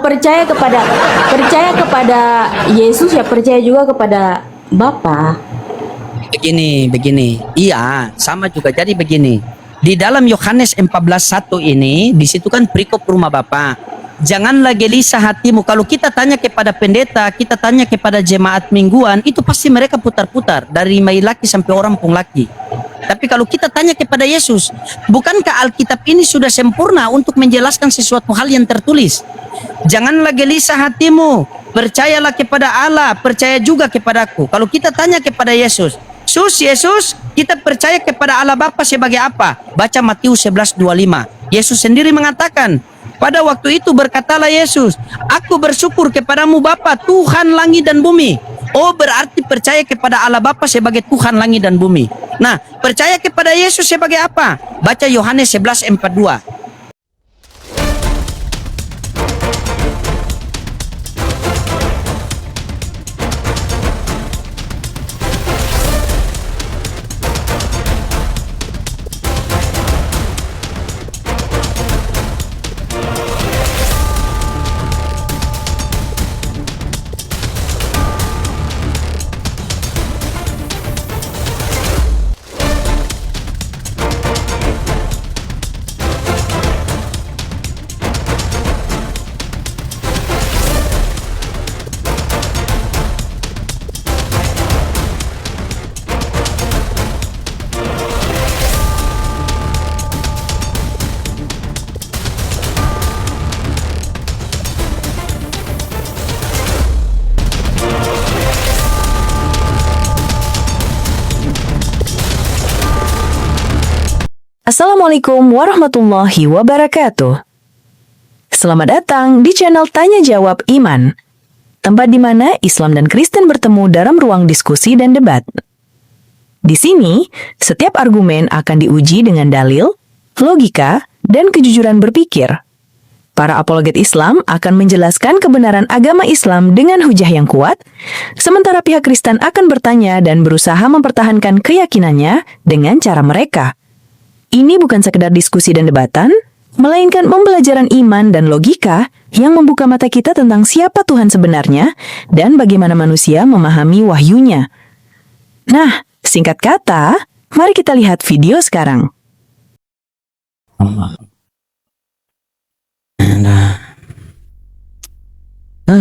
percaya kepada Yesus ya percaya juga kepada Bapa. Begini. Iya, sama juga. Jadi begini. Di dalam Yohanes 14:1 ini, di situ kan perikop rumah Bapa. Janganlah gelisah hatimu. Kalau kita tanya kepada pendeta, kita tanya kepada jemaat mingguan, itu pasti mereka putar-putar dari mai laki sampai orang pun laki. Tapi kalau kita tanya kepada Yesus, bukankah Alkitab ini sudah sempurna untuk menjelaskan sesuatu hal yang tertulis? Janganlah gelisah hatimu, percayalah kepada Allah, percaya juga kepadaku. Kalau kita tanya kepada Yesus, Yesus, kita percaya kepada Allah Bapa sebagai apa? Baca Matius 11:25. Yesus sendiri mengatakan, pada waktu itu berkatalah Yesus, aku bersyukur kepadamu Bapa, Tuhan langit dan bumi. Oh, berarti percaya kepada Allah Bapa sebagai Tuhan langit dan bumi. Nah, percaya kepada Yesus sebagai apa? Baca Yohanes 11:42. Assalamualaikum warahmatullahi wabarakatuh. Selamat datang di channel Tanya Jawab Iman, tempat di mana Islam dan Kristen bertemu dalam ruang diskusi dan debat. Di sini, setiap argumen akan diuji dengan dalil, logika, dan kejujuran berpikir. Para apologet Islam akan menjelaskan kebenaran agama Islam dengan hujah yang kuat, sementara pihak Kristen akan bertanya dan berusaha mempertahankan keyakinannya dengan cara mereka. Ini bukan sekedar diskusi dan debatan, melainkan pembelajaran iman dan logika yang membuka mata kita tentang siapa Tuhan sebenarnya dan bagaimana manusia memahami wahyunya. Nah, singkat kata, mari kita lihat video sekarang.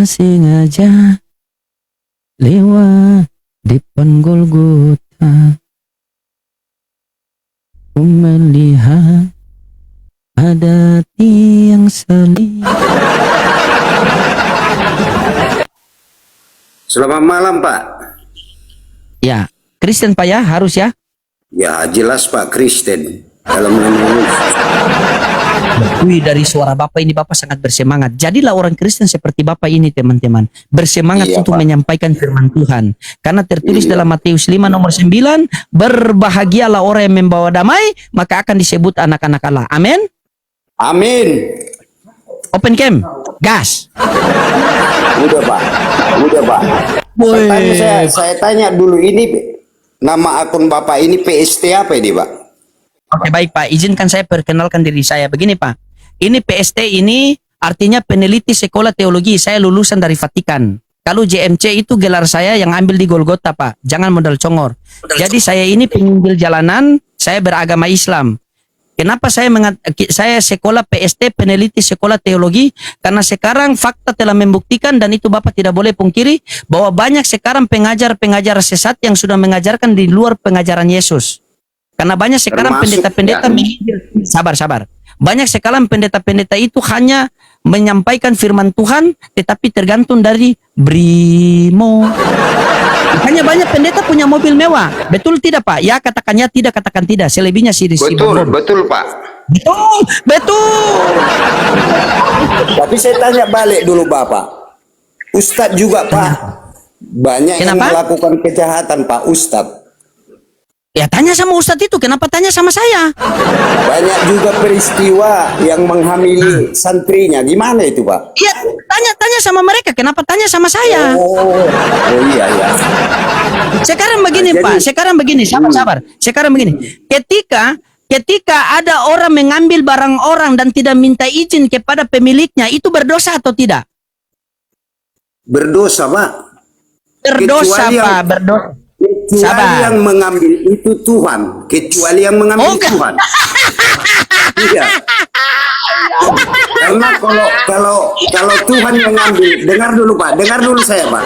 Sengaja lewat depan Golgota, ku melihat ada tiang salib. Selamat malam, Pak. Ya, Kristen Pak ya, harus ya. Ya, jelas Pak, Kristen. Dalam nama Yesus. Wih, dari suara Bapak ini Bapak sangat bersemangat. Jadilah orang Kristen seperti Bapak ini, teman-teman. Bersemangat Iya, untuk Pak. menyampaikan firman Tuhan. Karena tertulis Iya. dalam Matius 5 nomor 9, berbahagialah orang yang membawa damai, maka akan disebut anak-anak Allah. Amin. Amin. Open cam. Gas. Udah, Pak. Saya tanya dulu, ini nama akun Bapak ini PST apa ini, Pak? Oke, baik Pak, izinkan saya perkenalkan diri saya. Begini Pak, ini PST ini artinya peneliti sekolah teologi. Saya lulusan dari Vatikan. Kalau JMC itu gelar saya yang ambil di Golgota Pak, jangan modal congor. Jadi saya ini penginjil jalanan, saya beragama Islam. Kenapa saya sekolah PST, peneliti sekolah teologi? Karena sekarang fakta telah membuktikan, dan itu Bapak tidak boleh pungkiri, bahwa banyak sekarang pengajar-pengajar sesat yang sudah mengajarkan di luar pengajaran Yesus. Karena banyak sekarang pendeta-pendeta sabar. Banyak sekarang pendeta-pendeta itu hanya menyampaikan firman Tuhan, tetapi tergantung dari brimo. Hanya banyak pendeta punya mobil mewah. Betul tidak Pak? Ya katakan ya, tidak katakan tidak. Selebihnya Betul, Pak. Betul. Tapi saya tanya balik dulu, Bapak. Ustadz juga, Pak. Banyak yang Kenapa? melakukan kejahatan, Pak Ustadz. Ya tanya sama Ustadz itu, kenapa tanya sama saya? Banyak juga peristiwa yang menghamili santrinya. Gimana itu, Pak? Iya, tanya sama mereka, kenapa tanya sama saya? Oh iya. Sekarang begini Pak, sekarang begini, sabar. Sekarang begini, ketika ada orang mengambil barang orang dan tidak minta izin kepada pemiliknya, itu berdosa atau tidak? Berdosa, Pak. Berdosa, Kecuali Pak, yang- berdosa. Kecuali Sabar. yang mengambil itu Tuhan. Kecuali yang mengambil Oh, enggak. Tuhan. Iya. Karena kalau Tuhan yang ngambil, dengar dulu Pak, dengar dulu saya Pak.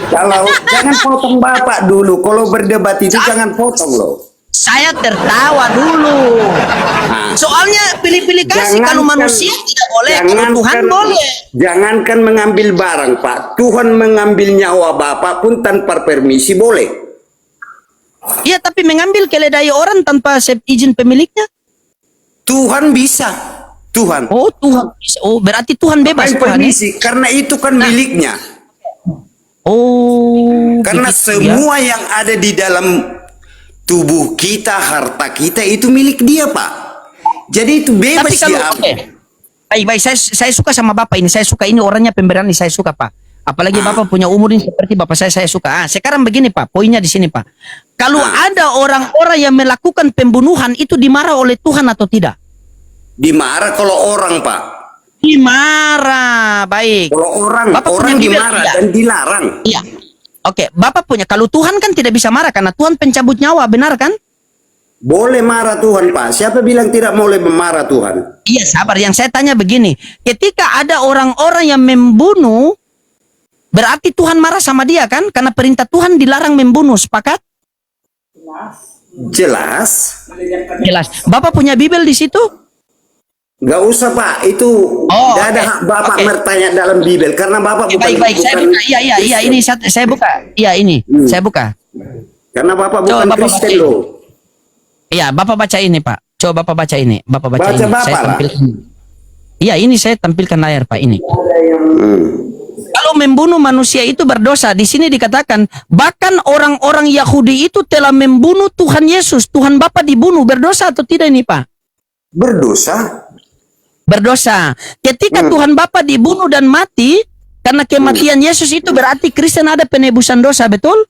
Kalau jangan potong Bapak dulu. Kalau berdebat itu jangan potong loh. Saya tertawa dulu. Soalnya pilih-pilih kasih, kalau manusia tidak boleh, kalau Tuhan boleh. Jangankan mengambil barang Pak, Tuhan mengambil nyawa Bapak pun tanpa permisi boleh. Iya, tapi mengambil keledai orang tanpa izin pemiliknya. Tuhan bisa, Tuhan. Oh, Tuhan. Oh, berarti Tuhan bebas, Ngapain Tuhan. Ya? permisi? Karena itu kan miliknya. Oh, Karena begitu ya. semua yang ada di dalam tubuh kita, harta kita itu milik dia Pak. Jadi itu bebas Tapi kalau dia. oke. Baik, saya suka sama Bapak ini. Saya suka ini orangnya pemberani, saya suka, Pak. Apalagi Bapak punya umur ini seperti Bapak saya suka. Sekarang begini, Pak. Poinnya di sini, Pak. Kalau ada orang-orang yang melakukan pembunuhan itu dimarah oleh Tuhan atau tidak? Dimarah kalau orang Pak. Dimarah, baik. Kalau orang, Bapak orang punya Bibel dimarah tidak? dan dilarang. Iya. Oke, Bapak punya. Kalau Tuhan kan tidak bisa marah karena Tuhan pencabut nyawa, benar kan? Boleh marah Tuhan Pak. Siapa bilang tidak boleh memarah Tuhan? Iya, sabar. Yang saya tanya begini, ketika ada orang-orang yang membunuh, berarti Tuhan marah sama dia kan? Karena perintah Tuhan dilarang membunuh, sepakat? Jelas. Jelas. Bapak punya Bibel di situ? Gak usah Pak. Itu Oh, gak ada oke. hak Bapak Oke. bertanya dalam Bibel. Karena Bapak bukan. Baik, saya bukan buka. Iya, ini saya buka. Iya, ini. Saya buka. Karena Bapak Coba bukan Bapak Kristen bacain. loh. Iya, Bapak baca ini, Pak. Coba Bapak baca ini. Bapak baca, Baca ini. Bapak Saya lah. tampilkan. Iya, ini saya tampilkan layar, Pak, ini. Hmm. Kalau membunuh manusia itu berdosa, di sini dikatakan bahkan orang-orang Yahudi itu telah membunuh Tuhan Yesus. Tuhan Bapa dibunuh, berdosa atau tidak ini, Pak? Berdosa. Berdosa. Ketika Tuhan Bapa dibunuh dan mati, karena kematian Yesus itu berarti Kristen ada penebusan dosa, betul?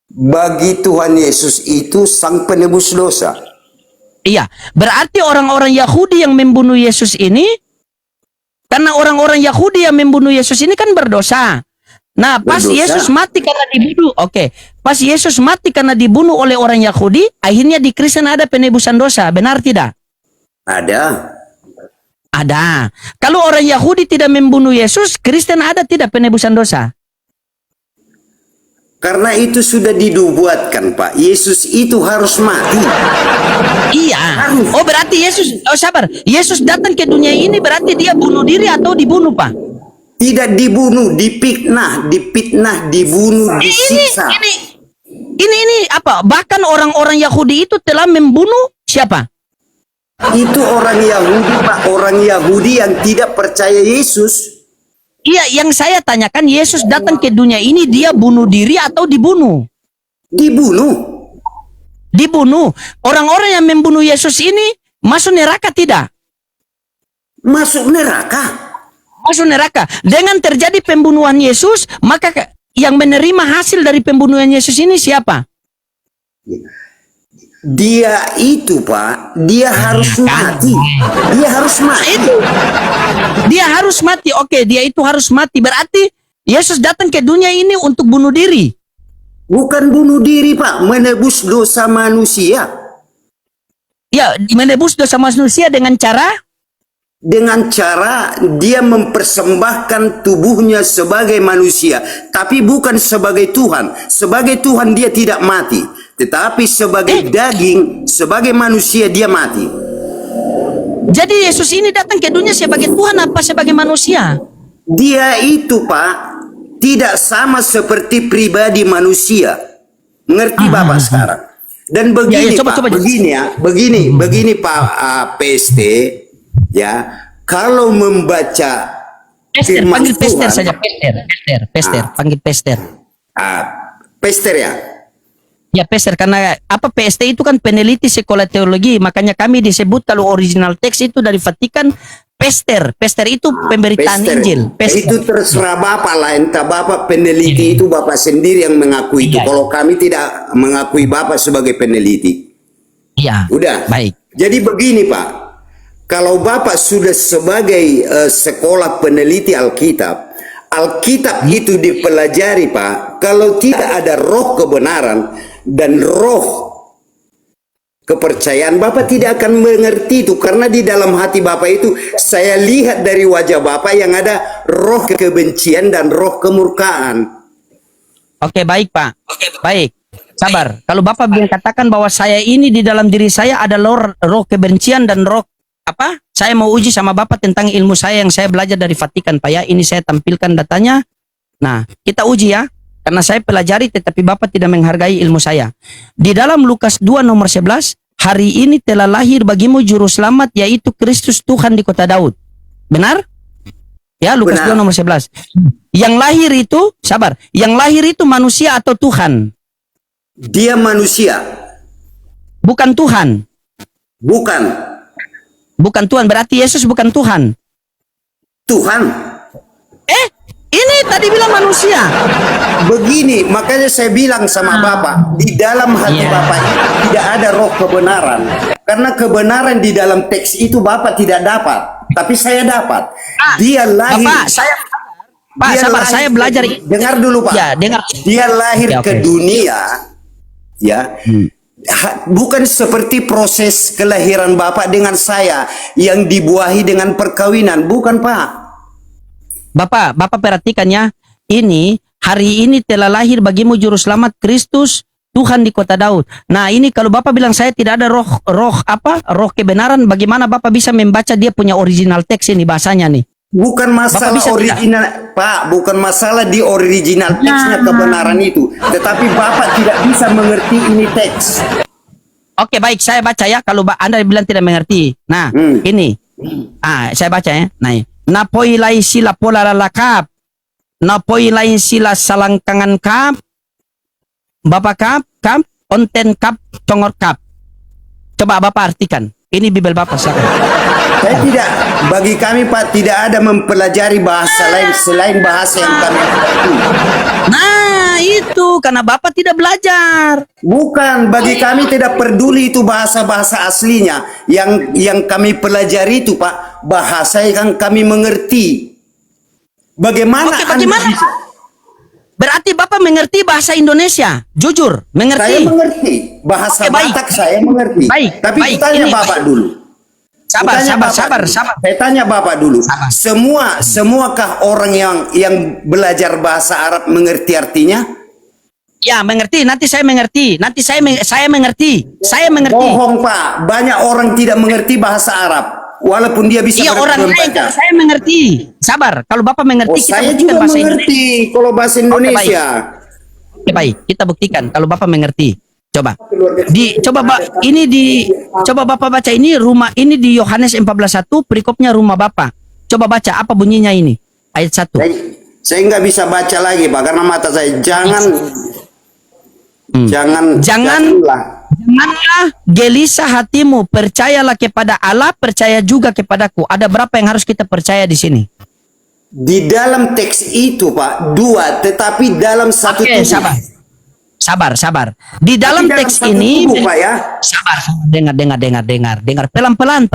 Bagi Tuhan Yesus itu sang penebus dosa. Iya. Berarti orang-orang Yahudi yang membunuh Yesus ini, karena orang-orang Yahudi yang membunuh Yesus ini kan berdosa. Nah, pas Berdosa. Yesus mati karena dibunuh, oke. Pas Yesus mati karena dibunuh oleh orang Yahudi, akhirnya di Kristen ada penebusan dosa, benar tidak? Ada. Ada. Kalau orang Yahudi tidak membunuh Yesus, Kristen ada tidak penebusan dosa? Karena itu sudah dibuatkan Pak. Yesus itu harus mati. Iya. Oh, berarti Yesus, oh sabar. Yesus datang ke dunia ini berarti dia bunuh diri atau dibunuh, Pak? Tidak dibunuh, dipitnah, dibunuh, disiksa. Ini apa? Bahkan orang-orang Yahudi itu telah membunuh siapa? Itu orang Yahudi Pak, orang Yahudi yang tidak percaya Yesus. Iya, yang saya tanyakan Yesus datang ke dunia ini dia bunuh diri atau dibunuh? Dibunuh. Dibunuh. Orang-orang yang membunuh Yesus ini masuk neraka tidak? Masuk neraka. Masuk neraka. Dengan terjadi pembunuhan Yesus, maka yang menerima hasil dari pembunuhan Yesus ini siapa? Dia itu Pak, dia harus mati. Dia harus mati. Itu. Dia harus mati. Oke, dia itu harus mati. Berarti Yesus datang ke dunia ini untuk bunuh diri. Bukan bunuh diri Pak, menebus dosa manusia. Ya, menebus dosa manusia dengan cara Dia mempersembahkan tubuhnya sebagai manusia, tapi bukan sebagai Tuhan. Sebagai Tuhan dia tidak mati, tetapi sebagai daging, sebagai manusia dia mati. Jadi Yesus ini datang ke dunia sebagai Tuhan apa sebagai manusia? Dia itu Pak, tidak sama seperti pribadi manusia. Mengerti Bapak sekarang? Dan begini coba. Pak, begini Pak PST, ya, kalau membaca Pester, firman panggil Pester Tuhan, saja. Pester, panggil Pester. Pester ya. Ya Pester, karena apa PST itu kan peneliti sekolah teologi, makanya kami disebut kalau original teks itu dari Vatikan Pester. Pester itu pemberitaan Pester. Injil. Pester. Itu terserah Bapak lah, entah Bapak peneliti itu Bapak sendiri yang mengakui itu. Iya. Kalau kami tidak mengakui Bapak sebagai peneliti. Iya. Udah. Baik. Jadi begini Pak, Kalau Bapak sudah sebagai sekolah peneliti Alkitab, Alkitab itu dipelajari Pak. Kalau tidak ada roh kebenaran dan roh kepercayaan, Bapak tidak akan mengerti itu. Karena di dalam hati Bapak itu, saya lihat dari wajah Bapak yang ada roh kebencian dan roh kemurkaan. Oke, baik Pak. Oke, baik. Sabar. Kalau Bapak bilang katakan bahwa saya ini di dalam diri saya ada roh kebencian dan roh apa? Saya mau uji sama Bapak tentang ilmu saya yang saya belajar dari Vatikan, Pak ya. Ini saya tampilkan datanya. Nah, kita uji ya. Karena saya pelajari tetapi Bapak tidak menghargai ilmu saya. Di dalam Lukas 2 nomor 11, hari ini telah lahir bagimu juru selamat yaitu Kristus Tuhan di kota Daud. Benar? Ya, Lukas 2 nomor 11. Yang lahir itu, sabar. Yang lahir itu manusia atau Tuhan? Dia manusia. Bukan Tuhan. Bukan. Bukan Tuhan, berarti Yesus bukan Tuhan. Tuhan. Ini tadi bilang manusia. Begini, makanya saya bilang sama Bapak, di dalam hati Bapak itu tidak ada roh kebenaran. Karena kebenaran di dalam teks itu Bapak tidak dapat, tapi saya dapat. Dia lahir. Bapak, sabar, lahir saya belajar. Dengar dulu Pak. Ya, dengar. Dia lahir Ya, ke oke. dunia, ya. Bukan seperti proses kelahiran Bapak dengan saya yang dibuahi dengan perkawinan, bukan Pak. Bapak perhatikan ya. Ini hari ini telah lahir bagimu juru selamat Kristus Tuhan di kota Daud. Nah, ini kalau Bapak bilang saya tidak ada roh kebenaran, bagaimana Bapak bisa membaca dia punya original teks ini bahasanya nih? Bukan masalah bisa original, Pak. Bukan masalah di original teksnya kebenaran itu. Tetapi Bapak tidak bisa mengerti ini teks. Oke, baik, saya baca ya. Kalau Anda bilang tidak mengerti. Nah, ini. Saya baca ya. Nah, napoi lai sila pola lalakap. Napoi lai sila salangkangan kap. Bapak kap, onten kap, congor kap. Coba Bapak artikan. Ini Bibel Bapak silakan. Saya tidak, bagi kami Pak, tidak ada mempelajari bahasa lain selain bahasa yang kami mengerti. Nah, itu karena Bapak tidak belajar. Bukan, bagi kami tidak peduli itu bahasa-bahasa aslinya. Yang kami pelajari itu Pak, bahasa yang kami mengerti. Bagaimana? Oke, bagaimana? Anda bisa? Berarti Bapak mengerti bahasa Indonesia? Jujur, mengerti? Saya mengerti. Bahasa Oke, baik. Batak saya mengerti. Baik, Tapi baik. tanya Ini- Bapak dulu. Sabar. Saya tanya Bapak dulu. Sabar. Semuakah orang yang belajar bahasa Arab mengerti artinya? Ya, mengerti. Nanti saya mengerti. Saya mengerti. Bohong Pak. Banyak orang tidak mengerti bahasa Arab. Walaupun dia bisa Iya, orang lain membaca. kalau saya mengerti. Sabar. Kalau Bapak mengerti, kita Saya buktikan juga bahasa mengerti kalau bahasa Indonesia. Oke, baik. Kita buktikan kalau Bapak mengerti. Coba. Coba Bapak baca ini ini di Yohanes 14:1 perikopnya rumah Bapak. Coba baca apa bunyinya ini? Ayat 1. Saya nggak bisa baca lagi Pak karena mata saya. Janganlah. Janganlah gelisah hatimu, percayalah kepada Allah, percaya juga kepadaku. Ada berapa yang harus kita percaya di sini? Di dalam teks itu Pak, dua, tetapi dalam satu Oke, tubuh. sabar. Di dalam Tapi teks satu ini, tubuh, Pak, ya. sabar. Dengar. Pelan-pelan.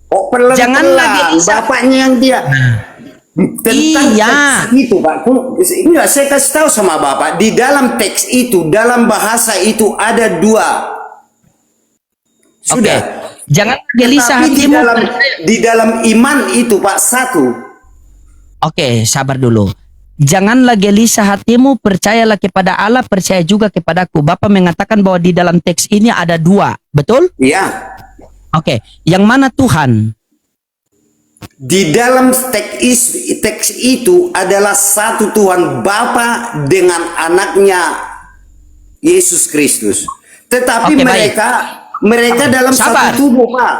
Oh, pelan-pelan. Janganlah gelisah. Bapaknya yang dia. Tentang Iya. teks itu Pak. Enggak, saya kasih tahu sama Bapak. Di dalam teks itu, dalam bahasa itu ada dua. Sudah. Oke. Jangan gelisah Tapi hatimu. di dalam iman itu Pak, satu. Oke, sabar dulu. Janganlah gelisah hatimu, percayalah kepada Allah, percaya juga kepadaku. Bapak mengatakan bahwa di dalam teks ini ada dua, betul? Ya. Oke, yang mana Tuhan? Di dalam teks itu adalah satu Tuhan Bapa dengan anaknya Yesus Kristus. Tetapi Oke, mereka dalam Sabar. satu tubuh, Pak.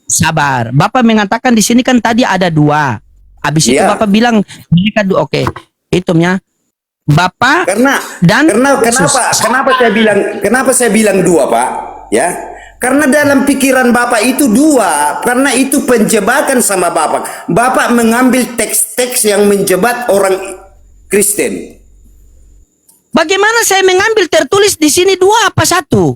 Sabar. Bapak mengatakan di sini kan tadi ada dua. Habis itu Iya. Bapak bilang mereka dua. Oke, hitungnya Bapak dan Yesus. Kenapa saya bilang dua, Pak? Ya. Karena dalam pikiran Bapak itu dua, karena itu penjebakan sama Bapak. Bapak mengambil teks-teks yang menjebat orang Kristen. Bagaimana saya mengambil tertulis di sini dua apa satu?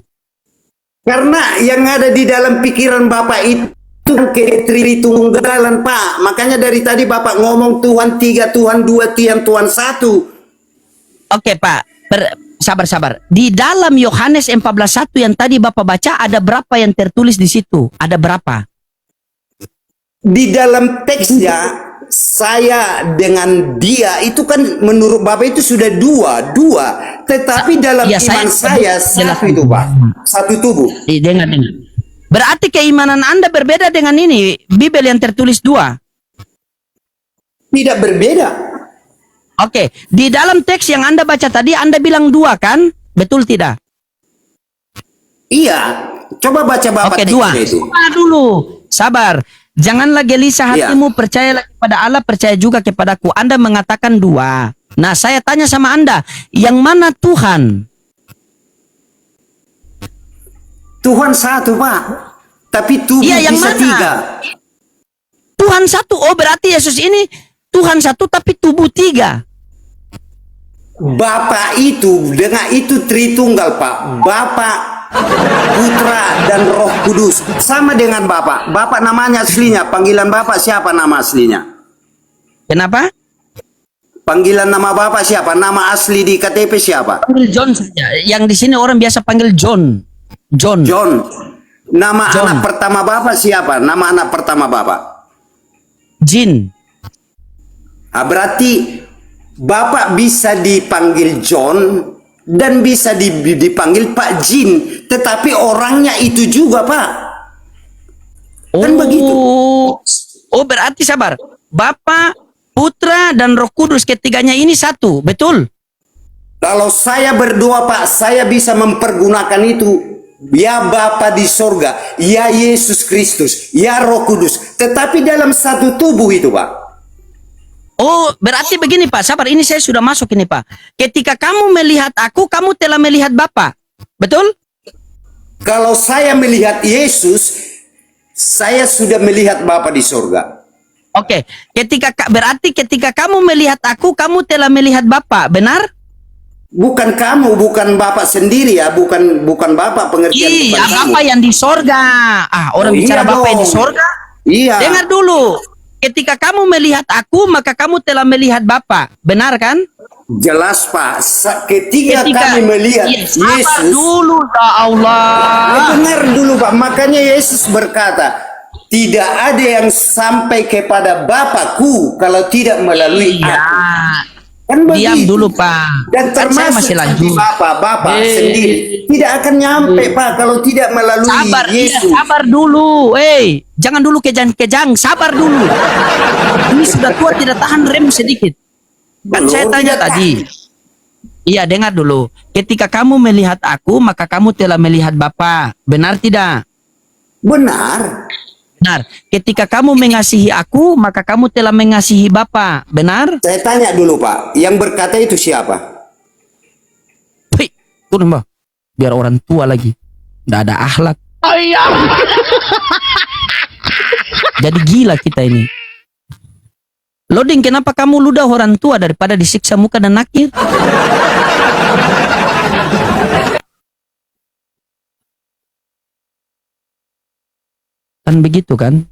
Karena yang ada di dalam pikiran Bapak itu Itu ke Tritunggalan, Pak. Makanya dari tadi Bapak ngomong Tuhan 3, Tuhan 2, Tuhan 1. Oke, Pak. Sabar. Di dalam Yohanes 14:1 yang tadi Bapak baca, ada berapa yang tertulis di situ? Ada berapa? Di dalam teksnya, saya dengan dia itu kan menurut Bapak itu sudah dua. Tetapi dalam Iya, iman saya jelas. satu itu, Pak. Satu tubuh. Dengar. Berarti keimanan Anda berbeda dengan ini, Bible yang tertulis 2. Tidak berbeda. Oke, di dalam teks yang Anda baca tadi, Anda bilang 2 kan? Betul tidak? Iya. Coba baca Bapak Oke, teksnya 2. itu. Sabar. Janganlah gelisah Iya. hatimu, percayalah kepada Allah, percaya juga kepadaku. Anda mengatakan 2. Nah, saya tanya sama Anda, yang mana Tuhan? Tuhan satu, Pak. Tapi tubuh Iya, yang bisa mana? 3. Tuhan 1. Oh, berarti Yesus ini Tuhan 1 tapi tubuh 3. Bapa itu dengan itu Tritunggal, Pak. Bapa, Putra dan Roh Kudus sama dengan Bapak. Bapak namanya aslinya, panggilan Bapak siapa nama aslinya? Kenapa? Panggilan nama Bapak siapa? Nama asli di KTP siapa? Panggil John saja. Yang di sini orang biasa panggil John. John. Nama John. anak pertama Bapak siapa? Nama anak pertama Bapak? Jin. Berarti Bapak bisa dipanggil John dan bisa dipanggil Pak Jin, tetapi orangnya itu juga, Pak. Kan begitu. Oh, berarti sabar. Bapa, Putra dan Roh Kudus, ketiganya ini satu, betul? Kalau saya berdoa, Pak, saya bisa mempergunakan itu. Ya Bapa di sorga, ya Yesus Kristus, ya Roh Kudus. Tetapi dalam satu tubuh itu, Pak. Oh, berarti begini, Pak. Sabar, ini saya sudah masuk ini, Pak. Ketika kamu melihat aku, kamu telah melihat Bapa. Betul? Kalau saya melihat Yesus, saya sudah melihat Bapa di sorga. Oke. Berarti ketika kamu melihat aku, kamu telah melihat Bapa. Benar? Bukan kamu, bukan Bapak sendiri ya, bukan Bapak pengertian bukan Iya, kamu. Bapa yang di sorga. Orang bicara iya Bapa yang di dong. sorga. Iya. Dengar dulu. Ketika kamu melihat aku, maka kamu telah melihat Bapa. Benar kan? Jelas, Pak. Ketika kami melihat sabar Yesus, dulu, ya Allah. dengar dulu, Pak. Makanya Yesus berkata, tidak ada yang sampai kepada Bapakku kalau tidak melalui Iya. aku. Kan Diam begitu. dulu, Pak. Dan Kan saya termasuk masih lanjut. Bapak sendiri tidak akan nyampe, Pak, kalau tidak melalui Sabar, Yesus. sabar dulu. Jangan dulu kejang-kejang. Sabar dulu. Ini sudah tua, tidak tahan rem sedikit. Kan saya Belum, tanya tidak tadi. Iya, dengar dulu. Ketika kamu melihat aku, maka kamu telah melihat Bapa. Benar tidak? Benar. Benar. Ketika kamu mengasihi aku, maka kamu telah mengasihi Bapa. Benar? Saya tanya dulu, Pak. Yang berkata itu siapa? Hei, turun, Mbak. Biar orang tua lagi. Nggak ada akhlak. Jadi gila kita ini. Loading, kenapa kamu ludah orang tua daripada disiksa muka dan nakir? Kan begitu kan?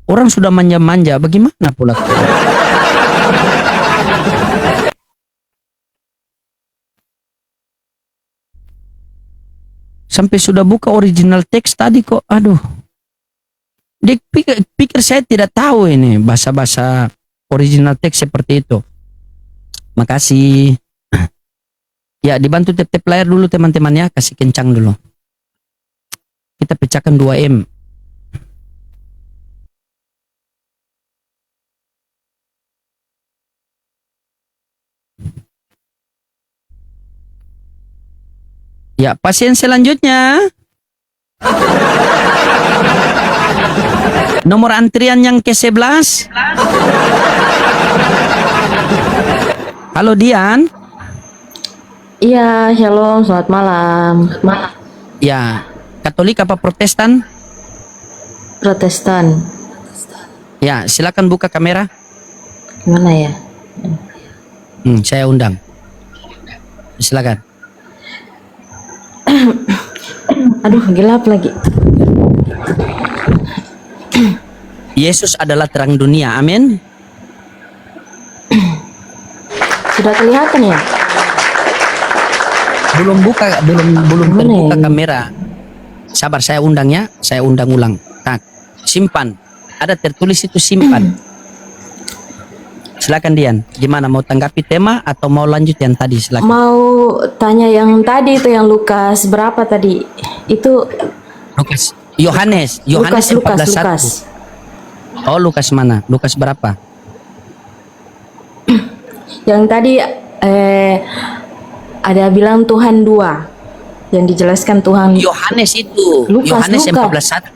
Orang sudah manja-manja, bagaimana pula? Sampai sudah buka original teks tadi kok, aduh. Dia pikir saya tidak tahu ini bahasa-bahasa original teks seperti itu. Makasih. Ya, dibantu tap-tap layar dulu teman-teman ya, kasih kencang dulu. Kita pecahkan 2M. Ya, pasien selanjutnya. Nomor antrian yang ke-11. Halo Dian. Iya, shalom, selamat malam. Ya, Katolik apa Protestan? Protestan. Ya, silakan buka kamera. Gimana ya? Saya undang. Silakan. Aduh, gelap lagi. Yesus adalah terang dunia. Amin. Sudah kelihatan ya? Belum Mana terbuka ini? kamera. Sabar, saya undang ya. Saya undang ulang. Tak, simpan. Ada tertulis itu simpan. Silakan Dian. Gimana, mau tanggapi tema atau mau lanjut yang tadi? Silakan. Mau tanya yang tadi itu, yang Lukas berapa tadi? Itu Lukas. Yohanes 14:1. Oh, Lukas mana? Lukas berapa? Yang tadi ada bilang Tuhan 2. Yang dijelaskan Tuhan. Yohanes itu. Lukas, Yohanes Lukas. 14:1.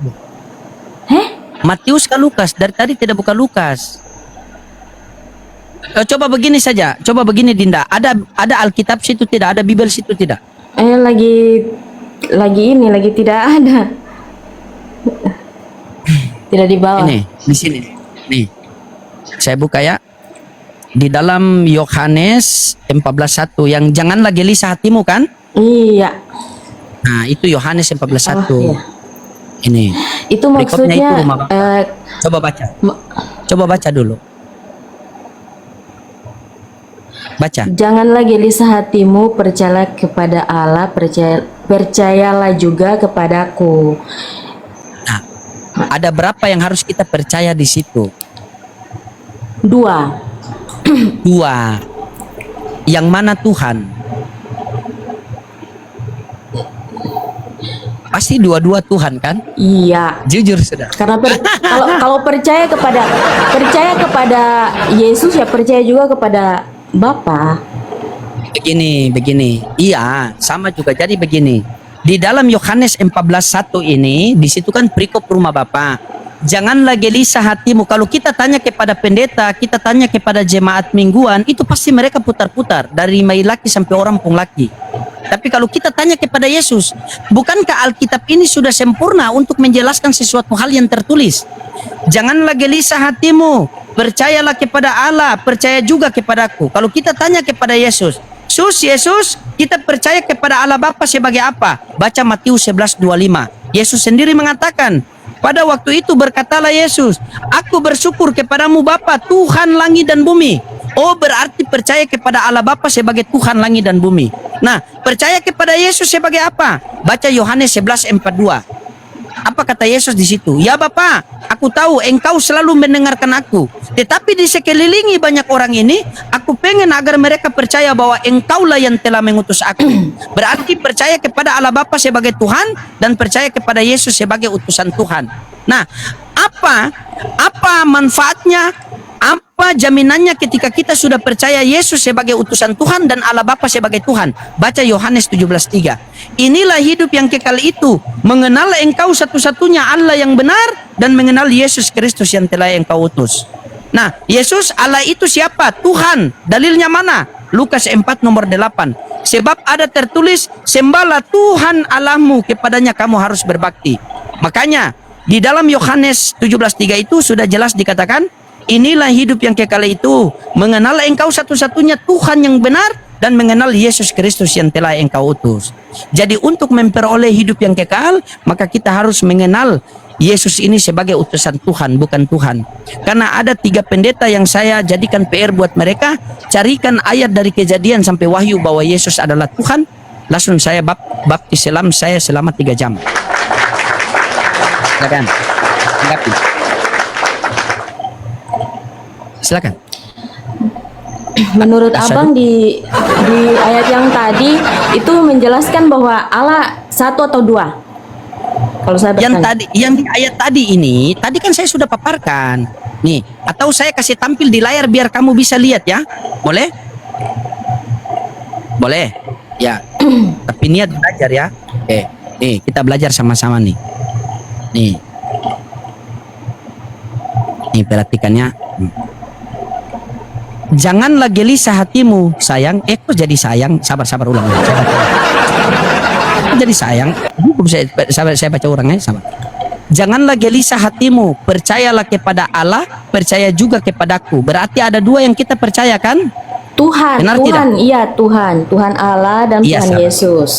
Heh? Matius ke Lukas? Dari tadi tidak buka Lukas. Coba begini saja. Coba begini Dinda. Ada Alkitab situ tidak? Ada Bible situ tidak? Lagi tidak ada. Tidak dibawa. Ini di sini. Nih. Saya buka ya. Di dalam Yohanes 14:1 yang janganlah gelisah hatimu kan? Iya. Nah, itu Yohanes 14:1. Oh, iya. Ini. Itu Berikutnya maksudnya itu rumah Bapak. Coba baca. Coba baca dulu. Baca. janganlah gelisah hatimu, percayalah kepada Allah, percayalah juga kepadaku. Nah, ada berapa yang harus kita percaya di situ? 2. 2. Yang mana Tuhan? Pasti dua-dua Tuhan kan? Iya. Jujur sudah. Karena kalau percaya kepada Yesus ya percaya juga kepada Bapa. Begini. Iya, sama juga. Jadi begini. Di dalam Yohanes 14:1 ini, di situ kan perikop rumah Bapa. Janganlah gelisah hatimu. Kalau kita tanya kepada pendeta, kita tanya kepada jemaat mingguan, itu pasti mereka putar-putar dari mai laki sampai orang pun laki. Tapi kalau kita tanya kepada Yesus, bukankah Alkitab ini sudah sempurna untuk menjelaskan sesuatu hal yang tertulis? Janganlah gelisah hatimu, percayalah kepada Allah, percaya juga kepadaku. Kalau kita tanya kepada Yesus, Yesus, kita percaya kepada Allah Bapa sebagai apa? Baca Matius 11:25. Yesus sendiri mengatakan, pada waktu itu berkatalah Yesus, aku bersyukur kepadamu Bapa, Tuhan langit dan bumi. Oh, berarti percaya kepada Allah Bapa sebagai Tuhan langit dan bumi. Nah, percaya kepada Yesus sebagai apa? Baca Yohanes 11:42. Apa kata Yesus di situ? Ya Bapa, aku tahu engkau selalu mendengarkan aku. Tetapi di sekelilingi banyak orang ini, aku pengen agar mereka percaya bahwa engkaulah yang telah mengutus aku. Berarti percaya kepada Allah Bapa sebagai Tuhan dan percaya kepada Yesus sebagai utusan Tuhan. Nah, apa manfaatnya? Apa jaminannya ketika kita sudah percaya Yesus sebagai utusan Tuhan dan Allah Bapa sebagai Tuhan? Baca Yohanes 17:3. Inilah hidup yang kekal itu, mengenal engkau satu-satunya Allah yang benar dan mengenal Yesus Kristus yang telah engkau utus. Nah, Yesus Allah itu siapa? Tuhan. Dalilnya mana? Lukas 4 nomor 8. Sebab ada tertulis, sembahlah Tuhan Allahmu, kepadanya kamu harus berbakti. Makanya di dalam Yohanes 17:3 itu sudah jelas dikatakan, inilah hidup yang kekal itu, mengenal engkau satu-satunya Tuhan yang benar dan mengenal Yesus Kristus yang telah engkau utus. Jadi untuk memperoleh hidup yang kekal, maka kita harus mengenal Yesus ini sebagai utusan Tuhan, bukan Tuhan. Karena ada 3 pendeta yang saya jadikan PR buat mereka, carikan ayat dari Kejadian sampai Wahyu bahwa Yesus adalah Tuhan. Langsung saya baptis saya selama 3 jam. Silakan. Tanggapi. Silakan. Menurut Abang di ayat yang tadi itu menjelaskan bahwa Allah 1 atau 2. Kalau saya bertanya. Yang di ayat tadi ini, tadi kan saya sudah paparkan. Nih, atau saya kasih tampil di layar biar kamu bisa lihat ya. Boleh? Boleh. Ya. Tapi niat belajar ya. Nih, kita belajar sama-sama nih. Nih. Nih perhatikannya. Janganlah gelisah hatimu, sayang. Kok jadi sayang? Sabar ulang. Jadi sayang. Saya baca orangnya, sabar. Janganlah gelisah hatimu, percayalah kepada Allah, percaya juga kepadaku. Berarti ada 2 yang kita percaya kan? Tuhan, benar Tuhan, tidak? iya Tuhan Allah dan Iya, Tuhan sabar. Yesus.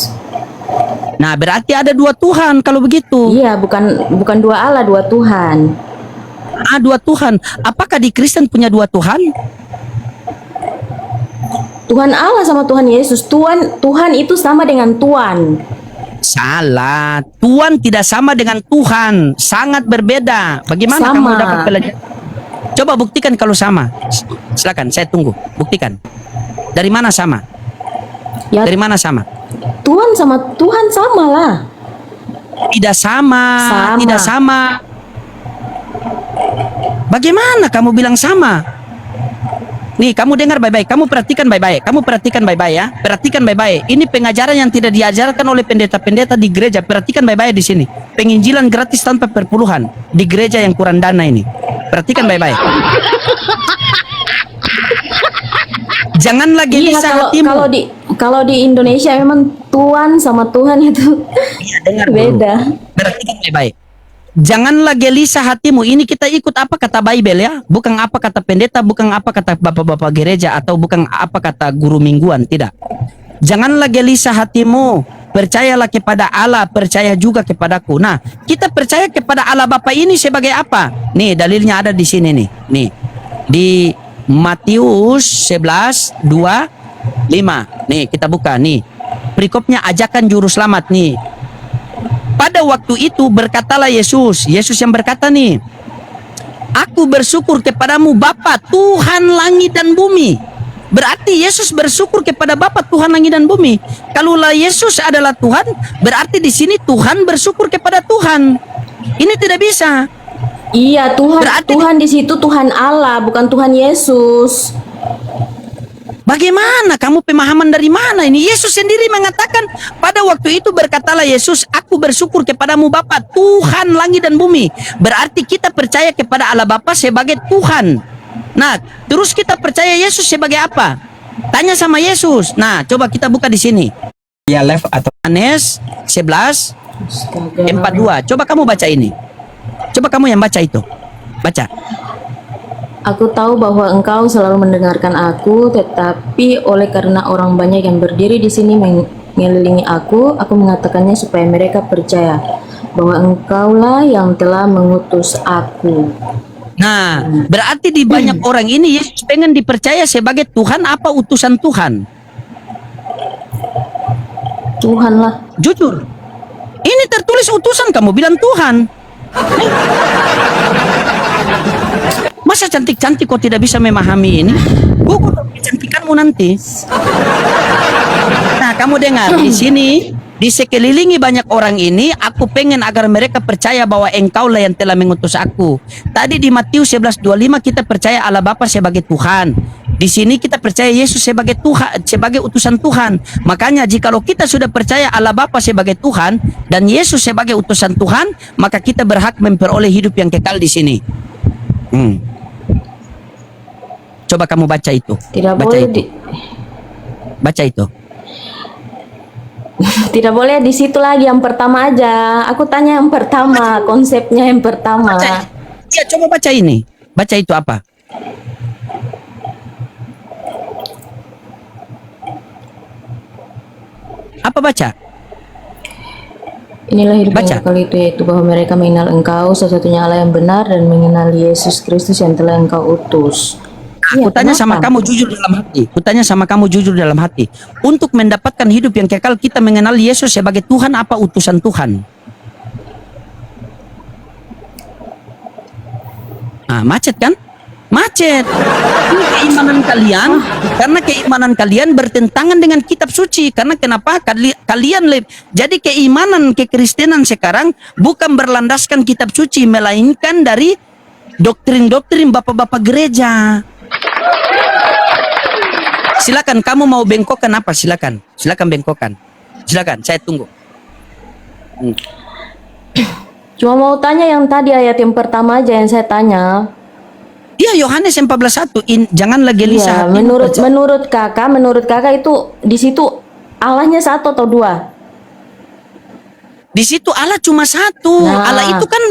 Nah, berarti ada 2 Tuhan kalau begitu. Iya, bukan 2 Allah, 2 Tuhan. Dua Tuhan. Apakah di Kristen punya dua Tuhan? Tuhan Allah sama Tuhan Yesus. Tuhan itu sama dengan Tuhan. Salah. Tuhan tidak sama dengan Tuhan. Sangat berbeda. Bagaimana Sama. kamu dapat pelajaran? Coba buktikan kalau sama. Silakan, saya tunggu. Buktikan. Dari mana sama? Ya, Dari mana sama? Tuhan sama Tuhan sama lah. Tidak sama. Sama. Tidak sama. Bagaimana kamu bilang sama? Nih, kamu dengar baik-baik. Kamu perhatikan baik-baik. Kamu perhatikan baik-baik ya. Perhatikan baik-baik. Ini pengajaran yang tidak diajarkan oleh pendeta-pendeta di gereja. Perhatikan baik-baik di sini. Penginjilan gratis tanpa perpuluhan di gereja yang kurang dana ini. Perhatikan baik-baik. Janganlah Iya, gelisah hatimu. kalau di Indonesia memang Tuhan sama Tuhan itu Iya, dengar dulu. beda. Perhatikan baik-baik. Janganlah gelisah hatimu. Ini kita ikut apa kata Bible ya. Bukan apa kata pendeta, bukan apa kata bapak-bapak gereja, atau bukan apa kata guru mingguan. Tidak. Janganlah gelisah hatimu. Percayalah kepada Allah, percaya juga kepadaku. Nah, kita percaya kepada Allah Bapa ini sebagai apa? Nih, dalilnya ada di sini nih. Nih. Di Matius 11:2-5. Nih, kita buka nih. Perikopnya ajakan juru selamat nih. Pada waktu itu berkatalah Yesus yang berkata nih, aku bersyukur kepadamu Bapa Tuhan langit dan bumi. Berarti Yesus bersyukur kepada Bapa Tuhan langit dan bumi. Kalaulah Yesus adalah Tuhan, berarti di sini Tuhan bersyukur kepada Tuhan. Ini tidak bisa. Iya, Berarti- Tuhan di situ Tuhan Allah, bukan Tuhan Yesus. Bagaimana kamu pemahaman dari mana ini? Yesus sendiri mengatakan pada waktu itu berkatalah Yesus, aku bersyukur kepadamu Bapa Tuhan langit dan bumi. Berarti kita percaya kepada Allah Bapa sebagai Tuhan. Nah, terus kita percaya Yesus sebagai apa? Tanya sama Yesus. Nah, coba kita buka di sini. Ya, left atau Yohanes 11:42. Coba kamu baca ini. Coba kamu yang baca itu. Baca. Aku tahu bahwa engkau selalu mendengarkan aku, tetapi oleh karena orang banyak yang berdiri di sini mengelilingi aku mengatakannya supaya mereka percaya bahwa engkaulah yang telah mengutus aku. Nah, berarti di banyak orang ini Yesus pengen dipercaya sebagai Tuhan apa utusan Tuhan? Tuhan lah. Jujur. Ini tertulis utusan, kamu bilang Tuhan. Masa cantik-cantik kok tidak bisa memahami ini? Gugur kecantikanmu nanti. Nah, kamu dengar di sini, di sekelilingi banyak orang ini, aku pengen agar mereka percaya bahwa engkaulah yang telah mengutus aku. Tadi di Matius 11:25 kita percaya Allah Bapa sebagai Tuhan. Di sini kita percaya Yesus sebagai Tuhan, sebagai utusan Tuhan. Makanya jikalau kita sudah percaya Allah Bapa sebagai Tuhan dan Yesus sebagai utusan Tuhan, maka kita berhak memperoleh hidup yang kekal di sini. Coba kamu baca itu. Tidak Baca boleh itu. Baca itu. Tidak boleh di situ lagi, yang pertama aja. Aku tanya yang pertama, konsepnya yang pertama. Baca. Ya, coba baca ini. Baca itu apa? Apa baca? Inilah hidup Baca. yang kekal itu, yaitu bahwa mereka mengenal engkau satu-satunya Allah yang benar dan mengenal Yesus Kristus yang telah engkau utus. Iya, Kutanya sama kenapa? kamu jujur dalam hati. Kutanya sama kamu jujur dalam hati. Untuk mendapatkan hidup yang kekal, kita mengenal Yesus sebagai Tuhan apa utusan Tuhan? Macet kan? Macet. Ini keimanan kalian, karena keimanan kalian bertentangan dengan kitab suci. Karena kenapa? Jadi keimanan kekristenan sekarang bukan berlandaskan kitab suci, melainkan dari doktrin-doktrin bapak-bapak gereja. Silakan, kamu mau bengkokkan apa? Silakan bengkokkan. Silakan, saya tunggu. Cuma mau tanya yang tadi ayat yang pertama aja yang saya tanya. Iya, Yohanes 14:1. Janganlah gelisah Iya, hatimu. menurut kakak itu di situ Allahnya satu atau dua? Di situ Allah cuma satu. Nah. Allah itu kan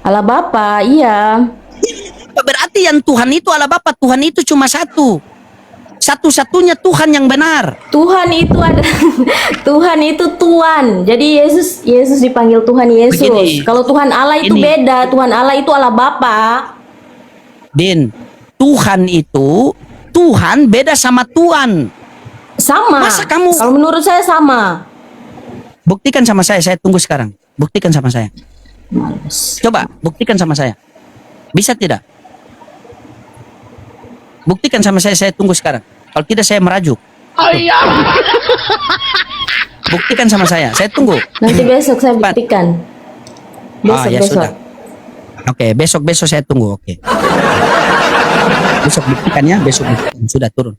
Allah Bapa, iya. berarti yang Tuhan itu Allah Bapa. Tuhan itu cuma satu. Satu-satunya Tuhan yang benar. Tuhan itu ada Tuhan itu Tuhan. Jadi Yesus dipanggil Tuhan Yesus. Begini. Kalau Tuhan Allah itu Ini. beda. Tuhan Allah itu Allah Bapa. Din, Tuhan itu, Tuhan beda sama Tuhan. Sama. Masa kamu- Kalau menurut saya sama. Buktikan sama saya tunggu sekarang. Buktikan sama saya. Coba, buktikan sama saya. Bisa tidak? Buktikan sama saya tunggu sekarang. Kalau tidak saya merajuk. Buktikan sama saya tunggu. Nanti besok saya buktikan. Besok Ya besok. sudah. Oke, besok saya tunggu. Oke. Besok buktikan ya, besok buktikan. Sudah turun.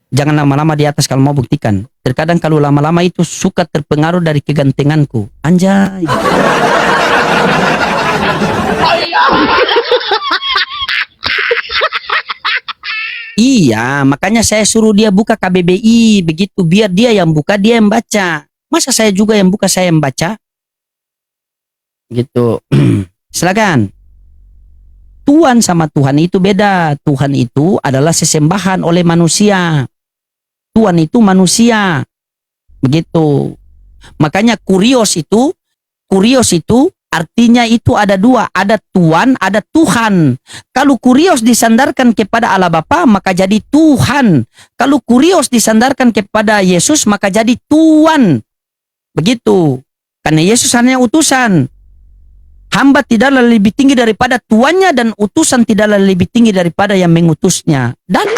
Jangan lama-lama di atas kalau mau buktikan. Terkadang kalau lama-lama itu suka terpengaruh dari kegantenganku. Anjay. Iya, makanya saya suruh dia buka KBBI begitu, biar dia yang buka, dia yang baca. Masa saya juga yang buka, saya yang baca? Gitu. Silakan. Tuhan sama Tuhan itu beda. Tuhan itu adalah sesembahan oleh manusia. Tuhan itu manusia. Begitu. Makanya kurios itu artinya itu ada dua, ada Tuhan, ada Tuhan. Kalau kurios disandarkan kepada Allah Bapa, maka jadi Tuhan. Kalau kurios disandarkan kepada Yesus, maka jadi Tuhan. Begitu. Karena Yesus hanya utusan. Hamba tidaklah lebih tinggi daripada tuannya, dan utusan tidaklah lebih tinggi daripada yang mengutusnya. Dan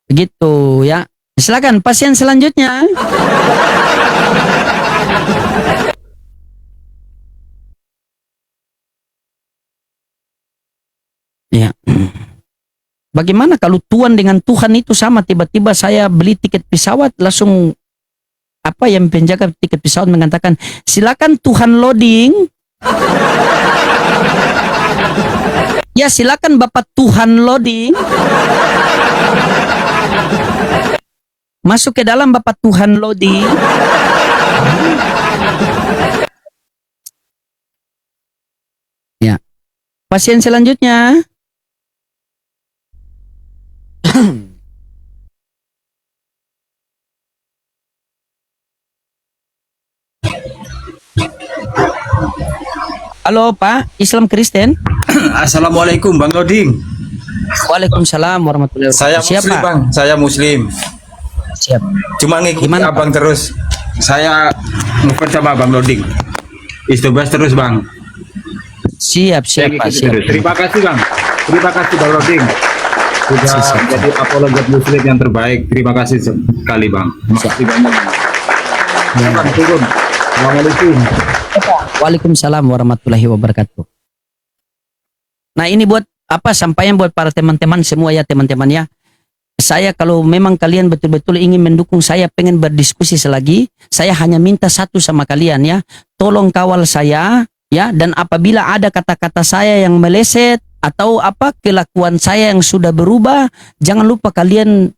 begitu ya. Silakan pasien selanjutnya. Ya. Bagaimana kalau Tuhan dengan Tuhan itu sama? Tiba-tiba saya beli tiket pesawat, langsung apa yang penjaga tiket pesawat mengatakan, silakan Tuhan loading. Ya silakan Bapak Tuhan loading. Masuk ke dalam Bapak Tuhan loading. Ya. Pasien selanjutnya. Halo Pak, Islam Kristen. Assalamualaikum Bang Loding. Waalaikumsalam warahmatullahi Saya wabarakatuh. Muslim Bang, saya Muslim. Siap. Cuma ngikutin Gimana, Abang terus. Saya ngefans sama Bang Loding. Istobas terus Bang. Siap Saya Pak. ngikutin Siap. terus. Terima kasih Bang. Terima kasih Bang Loding. Sudah Siap. menjadi apologet Muslim yang terbaik. Terima kasih sekali Bang. Terima kasih banyak. Bang, turun. Assalamualaikum. Waalaikumsalam warahmatullahi wabarakatuh. Nah ini buat apa, sampaian buat para teman-teman semua ya teman-teman ya. Saya kalau memang kalian betul-betul ingin mendukung saya, pengen berdiskusi selagi, saya hanya minta satu sama kalian ya. Tolong kawal saya ya, dan apabila ada kata-kata saya yang meleset atau apa kelakuan saya yang sudah berubah, jangan lupa kalian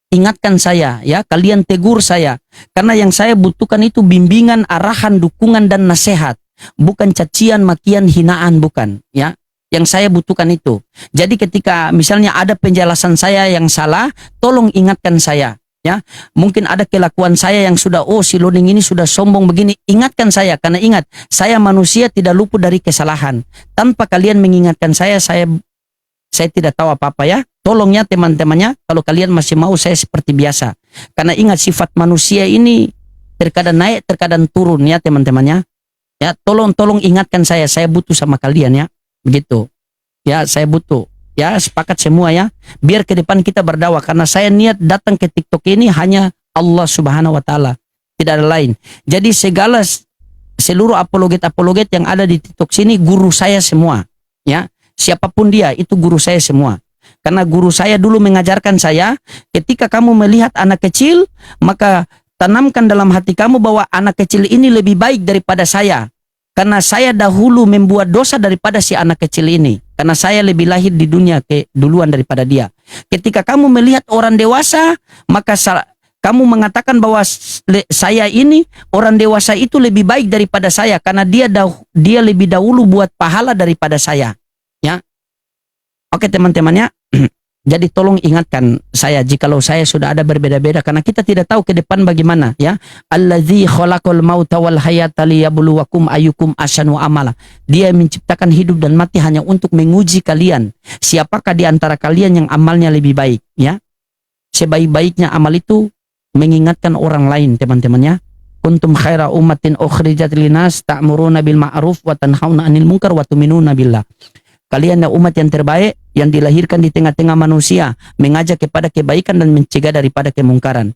ingatkan saya ya, kalian tegur saya. Karena yang saya butuhkan itu bimbingan, arahan, dukungan dan nasihat. Bukan cacian, makian, hinaan, bukan ya. Yang saya butuhkan itu. Jadi ketika misalnya ada penjelasan saya yang salah, tolong ingatkan saya ya. Mungkin ada kelakuan saya yang sudah, oh si Loding ini sudah sombong begini, ingatkan saya. Karena ingat, saya manusia tidak luput dari kesalahan. Tanpa kalian mengingatkan saya tidak tahu apa-apa ya. Tolong ya teman-temannya, kalau kalian masih mau saya seperti biasa. Karena ingat, sifat manusia ini terkadang naik, terkadang turun ya teman-temannya. Ya, tolong ingatkan saya butuh sama kalian ya. Begitu. Ya, saya butuh. Ya, sepakat semua ya. Biar ke depan kita berdakwah, karena saya niat datang ke TikTok ini hanya Allah Subhanahu wa taala. Tidak ada lain. Jadi seluruh apologet yang ada di TikTok sini guru saya semua. Ya, siapapun dia itu guru saya semua. Karena guru saya dulu mengajarkan saya, ketika kamu melihat anak kecil, maka tanamkan dalam hati kamu bahwa anak kecil ini lebih baik daripada saya. Karena saya dahulu membuat dosa daripada si anak kecil ini. Karena saya lebih lahir di dunia duluan daripada dia. Ketika kamu melihat orang dewasa, maka kamu mengatakan bahwa saya ini orang dewasa itu lebih baik daripada saya karena dia lebih dahulu buat pahala daripada saya. Ya. Oke teman-teman ya. Jadi tolong ingatkan saya jikalau saya sudah ada berbeda-beda karena kita tidak tahu ke depan bagaimana ya. Allazi khalaqal mauta wal hayata liyabluwakum ayyukum ahsanu amala. Dia menciptakan hidup dan mati hanya untuk menguji kalian. Siapakah di antara kalian yang amalnya lebih baik ya? Sebaik-baiknya amal itu mengingatkan orang lain teman-teman ya. Kuntum khaira ummatin ukhrijat linas ta'muruna bil ma'ruf wa tanhauna 'anil munkar wa tu'minuna billah. Kalian adalah umat yang terbaik yang dilahirkan di tengah-tengah manusia, mengajak kepada kebaikan dan mencegah daripada kemungkaran.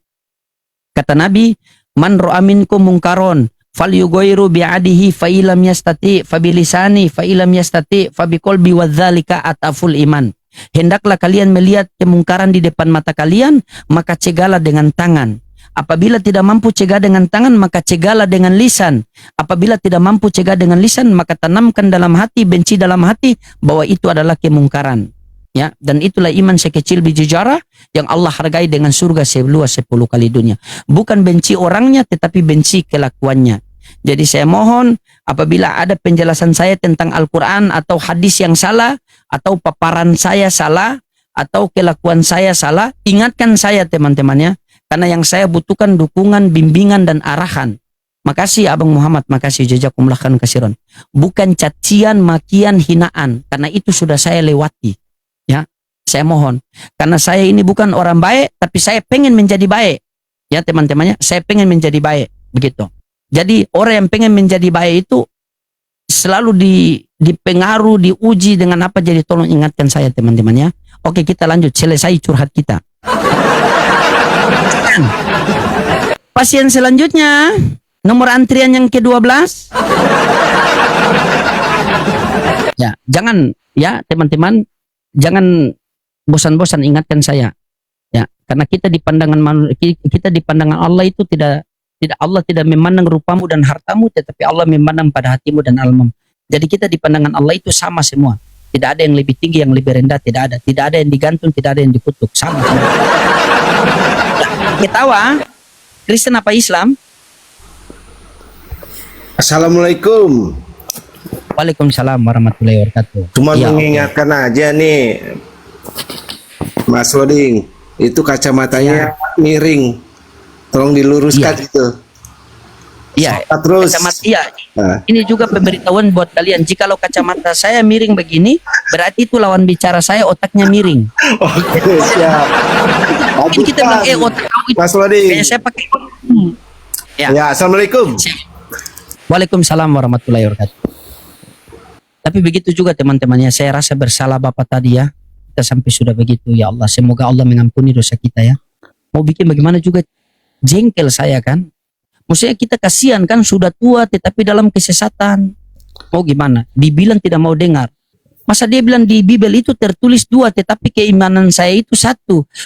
Kata Nabi, man ra'a minkum mungkaron falyughayyiru bi'adihi fa illam yastati fa bilisani fa illam yastati fa biqalbi wa dzalika ataful iman. Hendaklah kalian melihat kemungkaran di depan mata kalian, maka cegahlah dengan tangan. Apabila tidak mampu cegah dengan tangan, maka cegahlah dengan lisan. Apabila tidak mampu cegah dengan lisan, maka tanamkan dalam hati, benci dalam hati bahwa itu adalah kemungkaran. Ya, dan itulah iman sekecil biji zarah yang Allah hargai dengan surga seluas 10 kali dunia. Bukan benci orangnya, tetapi benci kelakuannya. Jadi saya mohon apabila ada penjelasan saya tentang Al-Quran atau hadis yang salah, atau paparan saya salah, atau kelakuan saya salah, ingatkan saya teman-temannya. Karena yang saya butuhkan dukungan, bimbingan, dan arahan. Makasih Abang Muhammad, makasih jazakumullah khairan kasiran. Bukan cacian, makian, hinaan. Karena itu sudah saya lewati. Ya, saya mohon. Karena saya ini bukan orang baik, tapi saya pengen menjadi baik. Ya teman-temannya, saya pengen menjadi baik. Begitu. Jadi orang yang pengen menjadi baik itu selalu dipengaruh, diuji dengan apa. Jadi tolong ingatkan saya teman-teman ya. Oke, kita lanjut. Selesai curhat kita. Pasien selanjutnya, nomor antrian yang ke-12. Ya, jangan ya teman-teman, jangan bosan-bosan ingatkan saya. Ya, karena kita di pandangan Allah itu tidak Allah tidak memandang rupamu dan hartamu, tetapi Allah memandang pada hatimu dan alammu. Jadi kita di pandangan Allah itu sama semua. Tidak ada yang lebih tinggi, yang lebih rendah, tidak ada. Tidak ada yang digantung, tidak ada yang dikutuk, sama semua. Ketawa, Kristen apa Islam? Assalamualaikum. Waalaikumsalam warahmatullahi wabarakatuh. Cuma Ya, mengingatkan aja nih, Mas Loding, itu kacamatanya miring. Tolong diluruskan Iya. itu. Iya, Terus. kacamata, iya. Nah, Ini juga pemberitahuan buat kalian. Jikalau kacamata saya miring begini, berarti itu lawan bicara saya otaknya miring. oke, siap. Mungkin kita bilang, otak kamu itu. Mas Loding. Kayaknya saya pakai. Ya. Ya, Assalamualaikum. Waalaikumsalam warahmatullahi wabarakatuh. Tapi begitu juga teman-temannya, saya rasa bersalah Bapak tadi ya. Kita sampai sudah begitu, ya Allah. Semoga Allah mengampuni dosa kita ya. Mau bikin bagaimana juga, jengkel saya kan. Maksudnya kita kasihan kan, sudah tua tetapi dalam kesesatan. Mau gimana? Dibilang tidak mau dengar. Masa dia bilang di Bible itu tertulis 2 tetapi keimanan saya itu 1.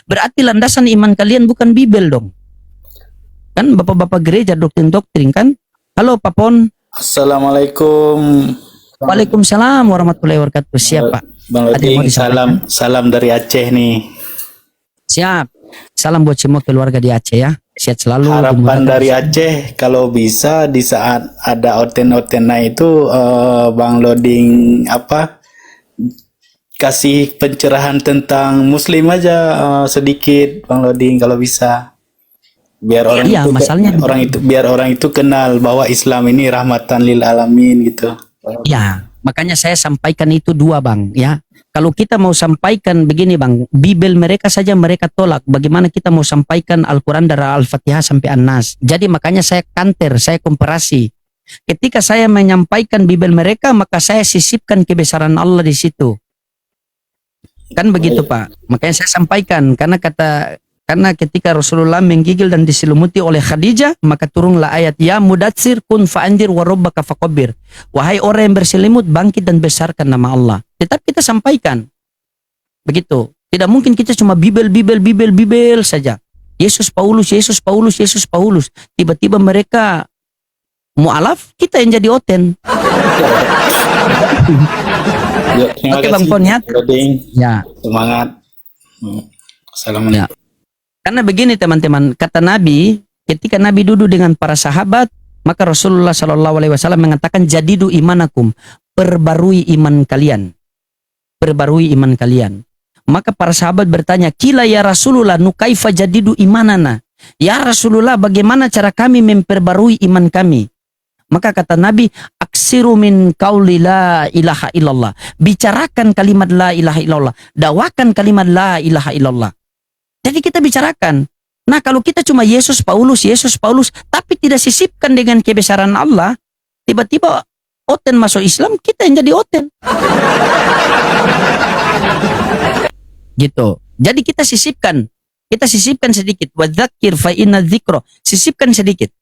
Berarti landasan iman kalian bukan Bible dong. Kan bapak-bapak gereja doktrin-doktrin kan. Halo Pak Pon. Assalamualaikum. Waalaikumsalam warahmatullahi wabarakatuh. Siapa? Bang Ada yang mau Loding, disampaikan? salam dari Aceh nih. Siap. Salam buat semua keluarga di Aceh ya. Sehat selalu. Harapan dimudahkan. dari Aceh kalau bisa di saat ada oten-otena itu Bang Loding kasih pencerahan tentang Muslim aja sedikit Bang Loding kalau bisa. Biar orang Iya, itu masalahnya biar orang itu kenal bahwa Islam ini rahmatan lil alamin gitu. ya, makanya saya sampaikan itu 2 Bang ya. Kalau kita mau sampaikan begini Bang, Bible mereka saja mereka tolak. Bagaimana kita mau sampaikan Al-Quran dari Al-Fatihah sampai An-Nas. Jadi makanya saya kanter, saya komparasi. Ketika saya menyampaikan Bible mereka, maka saya sisipkan kebesaran Allah di situ. Kan begitu Pak. Makanya saya sampaikan, karena ketika Rasulullah menggigil dan diselumuti oleh Khadijah, maka turunlah ayat, ya mudatsir kun fa'anjir wa rabbaka faqabbir. Wahai orang yang berselimut, bangkit dan besarkan nama Allah. Tetap kita sampaikan. Begitu. Tidak mungkin kita cuma Bible saja. Yesus Paulus. Tiba-tiba mereka mu'alaf, kita yang jadi oten. Yuk, terima Oke Bang kasih, Pon ya. Bang Loding. Ya. Semangat. Assalamualaikum. Ya. Karena begini teman-teman, kata Nabi, ketika Nabi duduk dengan para sahabat, maka Rasulullah Shallallahu Alaihi Wasallam mengatakan, jadidu imanakum, perbarui iman kalian, perbarui iman kalian. Maka para sahabat bertanya, kila ya Rasulullah, nukaifa jadidu imanana. Ya Rasulullah, bagaimana cara kami memperbarui iman kami? Maka kata Nabi, aksiru min qauli la ilaha illallah. Bicarakan kalimat la ilaha illallah. Dakwakan kalimat la ilaha illallah. Jadi kita bicarakan. Nah, kalau kita cuma Yesus Paulus, tapi tidak sisipkan dengan kebesaran Allah, tiba-tiba oten masuk Islam, kita yang jadi oten. Gitu. Jadi kita sisipkan sedikit. Wadzakir fa inna dzikra. Sisipkan sedikit.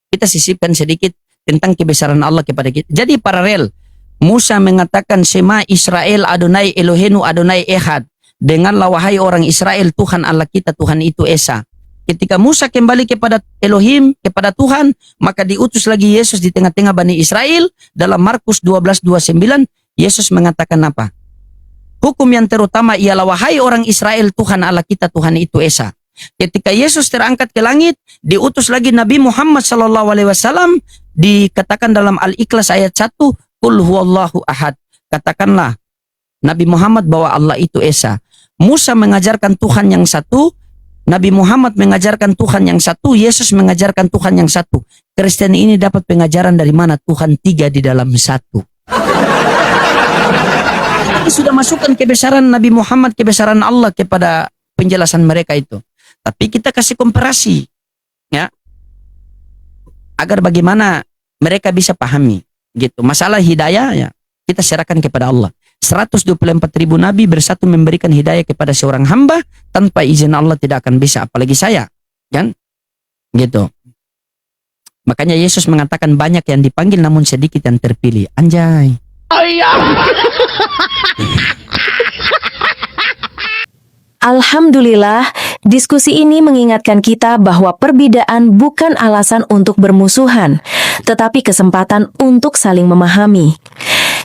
Kita sisipkan sedikit tentang kebesaran Allah kepada kita. Jadi paralel. Musa mengatakan, Shema Israel Adonai Elohenu Adonai Ehad. Denganlah wahai orang Israel, Tuhan Allah kita, Tuhan itu Esa. Ketika Musa kembali kepada Elohim, kepada Tuhan, maka diutus lagi Yesus di tengah-tengah Bani Israel. Dalam Markus 12:29, Yesus mengatakan apa? Hukum yang terutama ialah wahai orang Israel, Tuhan Allah kita, Tuhan itu Esa. Ketika Yesus terangkat ke langit, diutus lagi Nabi Muhammad SAW, dikatakan dalam Al-Ikhlas ayat 1, Qul huwallahu ahad. Katakanlah Nabi Muhammad bahwa Allah itu Esa. Musa mengajarkan Tuhan yang satu, Nabi Muhammad mengajarkan Tuhan yang satu, Yesus mengajarkan Tuhan yang satu. Kristen ini dapat pengajaran dari mana? Tuhan tiga di dalam satu. Ini sudah masukkan kebesaran Nabi Muhammad, kebesaran Allah kepada penjelasan mereka itu. Tapi kita kasih komparasi, ya, agar bagaimana mereka bisa pahami, gitu. Masalah hidayah, ya, kita serahkan kepada Allah. 124.000 nabi bersatu memberikan hidayah kepada seorang hamba, tanpa izin Allah tidak akan bisa, apalagi saya, kan? Gitu. Makanya Yesus mengatakan banyak yang dipanggil namun sedikit yang terpilih. Anjay. Alhamdulillah, diskusi ini mengingatkan kita bahwa perbedaan bukan alasan untuk bermusuhan, tetapi kesempatan untuk saling memahami.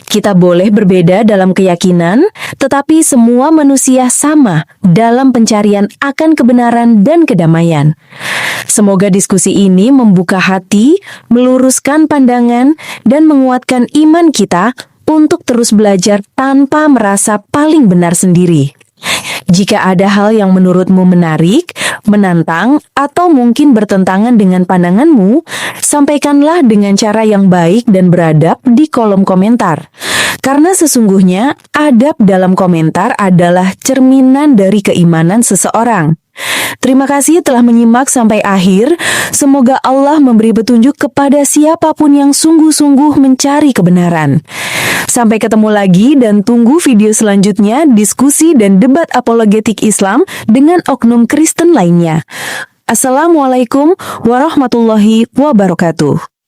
Kita boleh berbeda dalam keyakinan, tetapi semua manusia sama dalam pencarian akan kebenaran dan kedamaian. Semoga diskusi ini membuka hati, meluruskan pandangan, dan menguatkan iman kita untuk terus belajar tanpa merasa paling benar sendiri. Jika ada hal yang menurutmu menarik, menantang, atau mungkin bertentangan dengan pandanganmu, sampaikanlah dengan cara yang baik dan beradab di kolom komentar. Karena sesungguhnya, adab dalam komentar adalah cerminan dari keimanan seseorang. Terima kasih telah menyimak sampai akhir. Semoga Allah memberi petunjuk kepada siapapun yang sungguh-sungguh mencari kebenaran. Sampai ketemu lagi dan tunggu video selanjutnya diskusi dan debat apologetik Islam dengan oknum Kristen lainnya. Assalamualaikum warahmatullahi wabarakatuh.